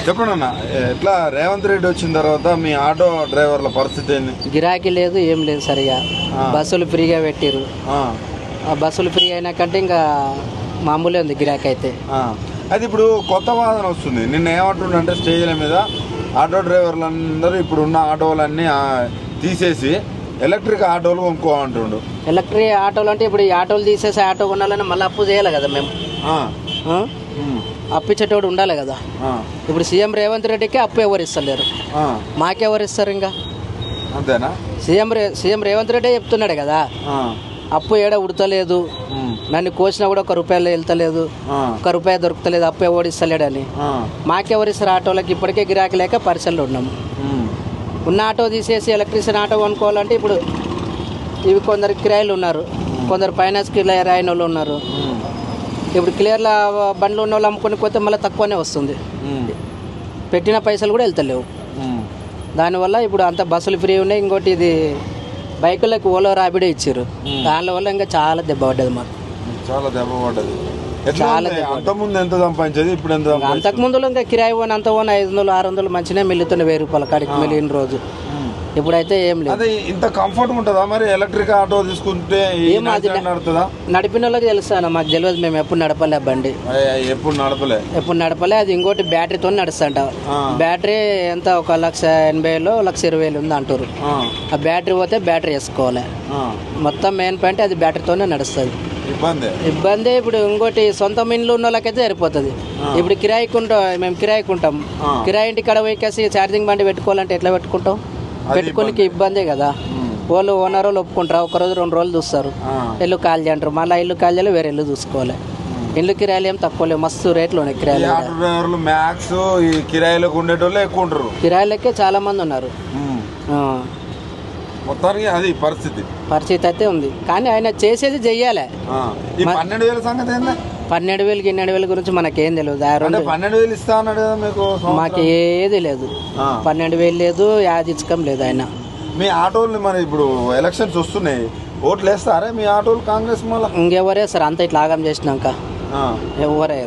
చెప్పండి అన్న, ఎట్లా రేవంత్ రెడ్డి వచ్చిన తర్వాత మీ ఆటో డ్రైవర్ల పరిస్థితి ఏంది? గిరాకీ లేదు, ఏం లేదు సరిగా. బస్సులు ఫ్రీగా పెట్టిరు. బస్సులు ఫ్రీ అయినాకంటే ఇంకా మామూలే ఉంది గిరాకీ అయితే. అది ఇప్పుడు కొత్త వాదన వస్తుంది. నిన్న ఏమంటుండంటే స్టేజ్ల మీద ఆటో డ్రైవర్లందరూ ఇప్పుడు ఉన్న ఆటోలన్నీ తీసేసి ఎలక్ట్రిక్ ఆటోలు కొనుక్కోమంటుండు. ఎలక్ట్రిక్ ఆటోలు అంటే ఇప్పుడు ఈ ఆటోలు తీసేసి ఆటో కొనాలని మళ్ళీ అప్పు చేయాలి కదా మేము. అప్పిచ్చేటోడు ఉండాలి కదా. ఇప్పుడు సీఎం రేవంత్ రెడ్డికి అప్పు ఎవరు ఇస్తలేరు, మాకెవరు ఇస్తారు? ఇంకా అంతేనా? సీఎం రేవంత్ రెడ్డి చెప్తున్నాడు కదా, అప్పు ఏడ ఉడతలేదు, నన్ను కోసినా కూడా ₹1 వెళ్తలేదు, ₹1 దొరుకుతలేదు, అప్పు ఎవరు ఇస్తలేడని. మాకెవరు ఇస్తారు? ఆటోలకి ఇప్పటికే గిరాకీ లేక పరిసరలో ఉన్నాము. ఉన్న ఆటో తీసేసి ఎలక్ట్రిసిటీ ఆటో కొనుక్కోవాలంటే ఇప్పుడు ఇవి కొందరు కిరాయిలు ఉన్నారు, కొందరు ఫైనాన్స్ క్లియర్ అయిన వాళ్ళు ఉన్నారు. ఇప్పుడు క్లియర్ల బండ్లు ఉన్న వాళ్ళు అమ్ముకొని పోతే మళ్ళీ తక్కువనే వస్తుంది, పెట్టిన పైసలు కూడా వెళ్తలేవు. దానివల్ల ఇప్పుడు అంత బస్సులు ఫ్రీ ఉన్నాయి. ఇంకోటి ఇది బైకులకు ఓలో రాబిడే ఇచ్చారు, దానివల్ల ఇంకా చాలా దెబ్బ పడ్డది మాకు. చాలా దెబ్బ పడ్డది. అంతకుముందు ఎంత సంపాదించేది, ఇప్పుడు ఎంత? అంతకుముందు ఇంకా కిరాయి పోని అంత పోని 500, 600 మంచిగా మిల్లుతుండే, ₹1000 కాడికి మిల్లిన రోజు. ఇప్పుడైతే ఏం లేదు. అదే ఇంత కంఫర్ట్ ఉంటుందా మరి ఎలక్ట్రిక్ ఆటో తీసుకుంటే? నడుతుందా? నడిపిన వాళ్ళకి తెలుస్తాను, మాకు తెలియదు. మేము ఎప్పుడు నడపలే బండి, ఎప్పుడు నడపలే. అది ఇంకోటి బ్యాటరీతో నడుస్తుంట. బ్యాటరీ ఎంత ఒక 1,80,000 1,20,000 ఉంది అంటారు. ఆ బ్యాటరీ పోతే బ్యాటరీ వేసుకోవాలి. మొత్తం మెయిన్ పాయింట్ అది బ్యాటరీతోనే నడుస్తుంది. ఇబ్బంది. ఇప్పుడు ఇంకోటి సొంత ఇండ్లు ఉన్న వాళ్ళకైతే సరిపోతుంది. ఇప్పుడు మేము కిరాయికి ఉంటాం. కిరాయి ఇంటి కాడ పోయి ఛార్జింగ్ బండి పెట్టుకోవాలంటే ఎట్లా పెట్టుకుంటాం? పెట్టుకోనికి ఇబ్బందే కదా. వాళ్ళు ఓనర్ వాళ్ళు ఒప్పుకుంటారు, 1 రోజు 2 రోజులు చూస్తారు, ఇల్లు ఖాళీ అంటారు. మళ్ళీ ఇల్లు ఖాళీ చేయాలి, వేరే ఇల్లు చూసుకోవాలి. ఇల్లు కిరాయిలు ఏం తక్కువ లేవు, మస్తు రేట్లు ఉన్నాయి కిరాయిలు. కిరాయిలకు ఉండేటోళ్ళు ఎక్కువ ఉంటారు. కిరాయిలకే చాలా మంది ఉన్నారు. మొత్తానికి అది పరిస్థితి అయితే ఉంది. కానీ ఆయన చేసేది చెయ్యాలి. 12,000 సంగతి ఏందా? 12,000 12,000 గురించి మనకేం తెలియదు. 12,000 ఇస్తా అన్నాడు కదా మీకు. మాకు ఏది లేదు, 12,000 లేదు, యాదించకం లేదు ఆయన. మీ ఆటోలు మరి ఇప్పుడు ఎలక్షన్స్ వస్తున్నాయి, ఓట్లు వేస్తారా మీ ఆటోలు కాంగ్రెస్? మళ్ళీ ఇంకెవరే సార్ అంత ఇట్లా ఆగం చేసినాక ఎవరే